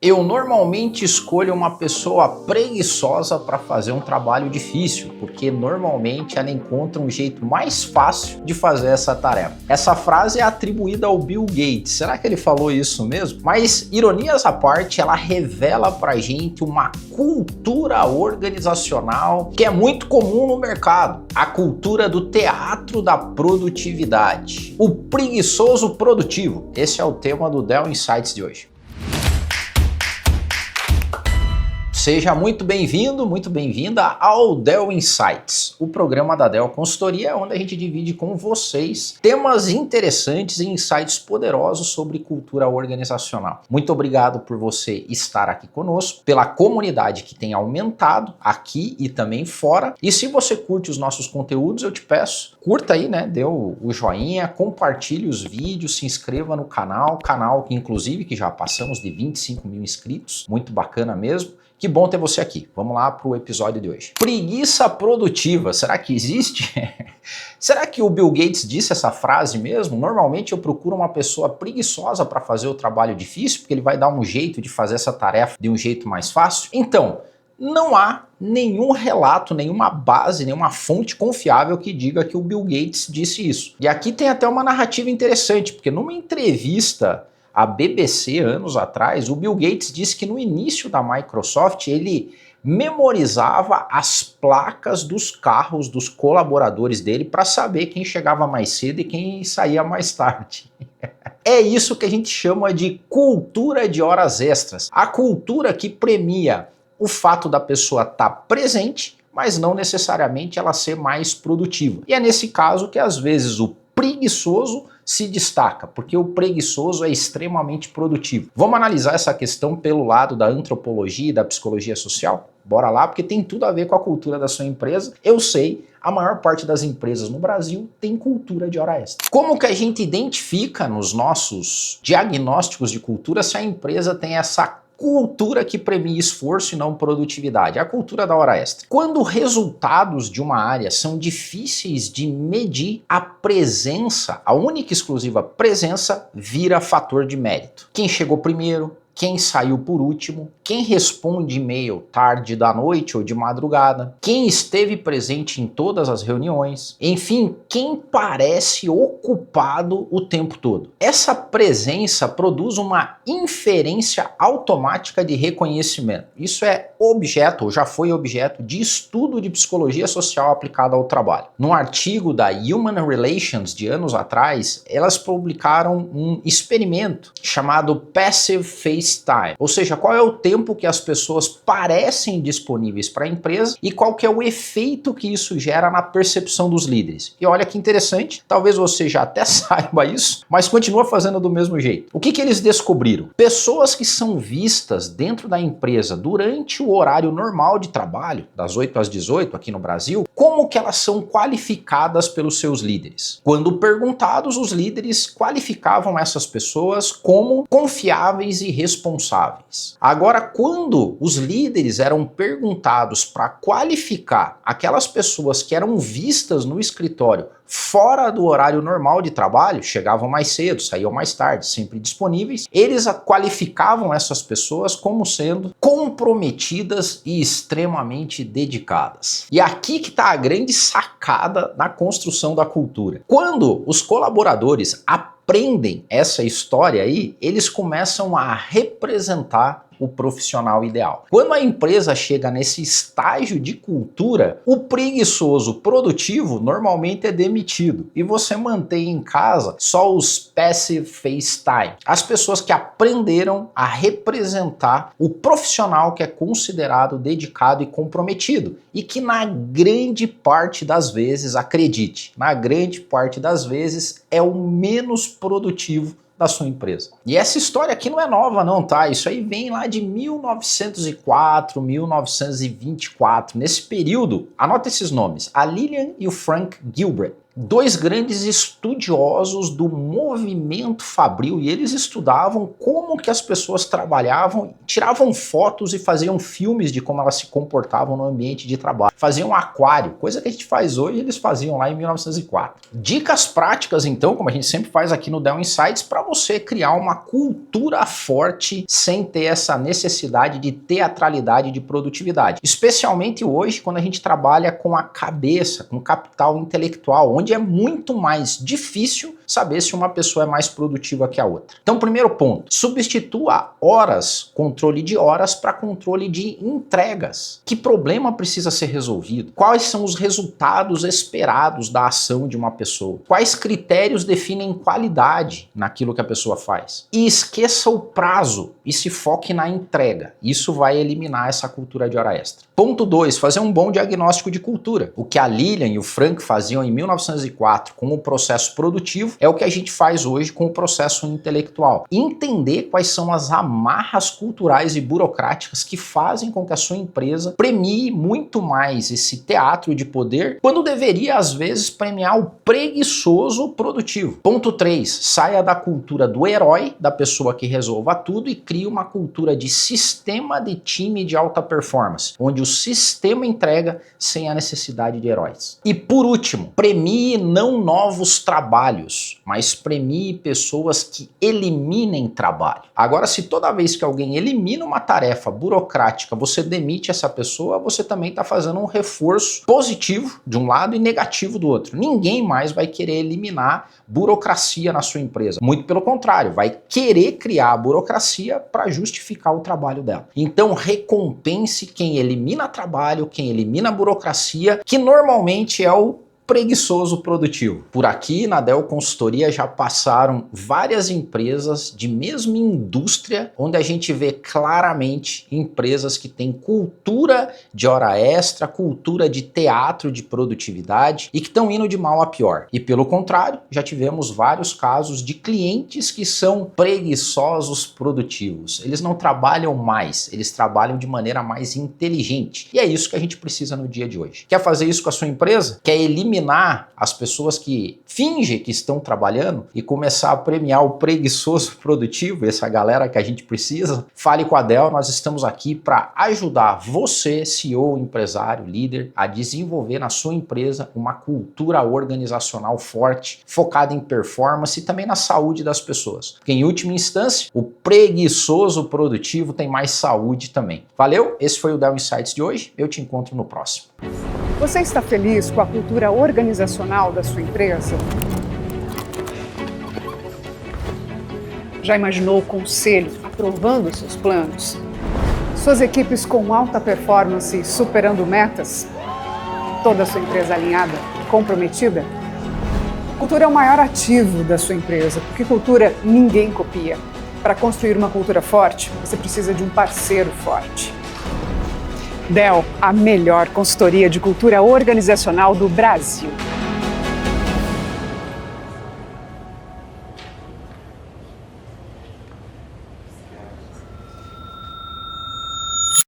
Eu normalmente escolho uma pessoa preguiçosa para fazer um trabalho difícil, porque normalmente ela encontra um jeito mais fácil de fazer essa tarefa. Essa frase é atribuída ao Bill Gates. Será que ele falou isso mesmo? Mas, ironias à parte, ela revela pra gente uma cultura organizacional que é muito comum no mercado. A cultura do teatro da produtividade. O preguiçoso produtivo. Esse é o tema do Dell Insights de hoje. Seja muito bem-vindo, muito bem-vinda ao Dell Insights, o programa da Dell Consultoria, onde a gente divide com vocês temas interessantes e insights poderosos sobre cultura organizacional. Muito obrigado por você estar aqui conosco, pela comunidade que tem aumentado aqui e também fora. E se você curte os nossos conteúdos, eu te peço, curta aí, né? Dê o joinha, compartilhe os vídeos, se inscreva no canal que inclusive que já passamos de 25 mil inscritos, muito bacana mesmo. Que bom ter você aqui. Vamos lá para o episódio de hoje. Preguiça produtiva, será que existe? Será que o Bill Gates disse essa frase mesmo? Normalmente eu procuro uma pessoa preguiçosa para fazer o trabalho difícil, porque ele vai dar um jeito de fazer essa tarefa de um jeito mais fácil? Então, não há nenhum relato, nenhuma base, nenhuma fonte confiável que diga que o Bill Gates disse isso. E aqui tem até uma narrativa interessante, porque numa entrevista a BBC, anos atrás, o Bill Gates disse que no início da Microsoft ele memorizava as placas dos carros dos colaboradores dele para saber quem chegava mais cedo e quem saía mais tarde. É isso que a gente chama de cultura de horas extras. A cultura que premia o fato da pessoa estar presente, mas não necessariamente ela ser mais produtiva. E é nesse caso que às vezes o preguiçoso se destaca, porque o preguiçoso é extremamente produtivo. Vamos analisar essa questão pelo lado da antropologia e da psicologia social? Bora lá, porque tem tudo a ver com a cultura da sua empresa. Eu sei, a maior parte das empresas no Brasil tem cultura de hora extra. Como que a gente identifica nos nossos diagnósticos de cultura se a empresa tem essa cultura que premia esforço e não produtividade? A cultura da hora extra. Quando resultados de uma área são difíceis de medir, a presença, a única e exclusiva presença, vira fator de mérito. Quem chegou primeiro, quem saiu por último, quem responde e-mail tarde da noite ou de madrugada, quem esteve presente em todas as reuniões, enfim, quem parece ocupado o tempo todo. Essa presença produz uma inferência automática de reconhecimento. Isso é objeto, ou já foi objeto, de estudo de psicologia social aplicada ao trabalho. Num artigo da Human Relations de anos atrás, elas publicaram um experimento chamado Passive Face Time, ou seja, qual é o tempo que as pessoas parecem disponíveis para a empresa e qual que é o efeito que isso gera na percepção dos líderes. E olha que interessante, talvez você já até saiba isso, mas continua fazendo do mesmo jeito. O que que eles descobriram? Pessoas que são vistas dentro da empresa durante o horário normal de trabalho, das 8 às 18 aqui no Brasil, como que elas são qualificadas pelos seus líderes? Quando perguntados, os líderes qualificavam essas pessoas como confiáveis e responsáveis. Agora, quando os líderes eram perguntados para qualificar aquelas pessoas que eram vistas no escritório fora do horário normal de trabalho, chegavam mais cedo, saíam mais tarde, sempre disponíveis, eles qualificavam essas pessoas como sendo comprometidas e extremamente dedicadas. E aqui que está a grande sacada na construção da cultura. Quando os colaboradores aprendem essa história aí, eles começam a representar o profissional ideal. Quando a empresa chega nesse estágio de cultura, o preguiçoso produtivo normalmente é demitido e você mantém em casa só os passive face time, as pessoas que aprenderam a representar o profissional que é considerado dedicado e comprometido e que na grande parte das vezes, acredite, na grande parte das vezes é o menos produtivo da sua empresa. E essa história aqui não é nova não, tá? Isso aí vem lá de 1904, 1924. Nesse período, anota esses nomes, a Lillian e o Frank Gilbreth. Dois grandes estudiosos do movimento fabril, e eles estudavam como que as pessoas trabalhavam, tiravam fotos e faziam filmes de como elas se comportavam no ambiente de trabalho. Faziam um aquário, coisa que a gente faz hoje, eles faziam lá em 1904. Dicas práticas, então, como a gente sempre faz aqui no Dell Insights, para você criar uma cultura forte sem ter essa necessidade de teatralidade de produtividade. Especialmente hoje, quando a gente trabalha com a cabeça, com capital intelectual, onde é muito mais difícil saber se uma pessoa é mais produtiva que a outra. Então, primeiro ponto, substitua horas, controle de horas, para controle de entregas. Que problema precisa ser resolvido? Quais são os resultados esperados da ação de uma pessoa? Quais critérios definem qualidade naquilo que a pessoa faz? E esqueça o prazo e se foque na entrega. Isso vai eliminar essa cultura de hora extra. Ponto 2, fazer um bom diagnóstico de cultura. O que a Lilian e o Frank faziam em 1904 com o processo produtivo é o que a gente faz hoje com o processo intelectual. Entender quais são as amarras culturais e burocráticas que fazem com que a sua empresa premie muito mais esse teatro de poder, quando deveria, às vezes, premiar o preguiçoso produtivo. Ponto 3, saia da cultura do herói, da pessoa que resolva tudo, e crie uma cultura de sistema de time de alta performance, onde o sistema entrega sem a necessidade de heróis. E por último, premie não novos trabalhos, mas premie pessoas que eliminem trabalho. Agora, se toda vez que alguém elimina uma tarefa burocrática, você demite essa pessoa, você também está fazendo um reforço positivo de um lado e negativo do outro. Ninguém mais vai querer eliminar burocracia na sua empresa. Muito pelo contrário, vai querer criar a burocracia para justificar o trabalho dela. Então, recompense quem elimina trabalho, quem elimina burocracia, que normalmente é o preguiçoso produtivo. Por aqui na Dell Consultoria já passaram várias empresas de mesma indústria, onde a gente vê claramente empresas que têm cultura de hora extra, cultura de teatro de produtividade e que estão indo de mal a pior. E pelo contrário, já tivemos vários casos de clientes que são preguiçosos produtivos. Eles não trabalham mais, eles trabalham de maneira mais inteligente. E é isso que a gente precisa no dia de hoje. Quer fazer isso com a sua empresa? Quer eliminar as pessoas que fingem que estão trabalhando e começar a premiar o preguiçoso produtivo, essa galera que a gente precisa? Fale com a Dell, nós estamos aqui para ajudar você, CEO, empresário, líder, a desenvolver na sua empresa uma cultura organizacional forte, focada em performance e também na saúde das pessoas. Porque em última instância, o preguiçoso produtivo tem mais saúde também. Valeu? Esse foi o Dell Insights de hoje, eu te encontro no próximo. Você está feliz com a cultura organizacional da sua empresa? Já imaginou o conselho aprovando seus planos? Suas equipes com alta performance superando metas? Toda a sua empresa alinhada e comprometida? Cultura é o maior ativo da sua empresa, porque cultura ninguém copia. Para construir uma cultura forte, você precisa de um parceiro forte. Dell, a melhor consultoria de cultura organizacional do Brasil.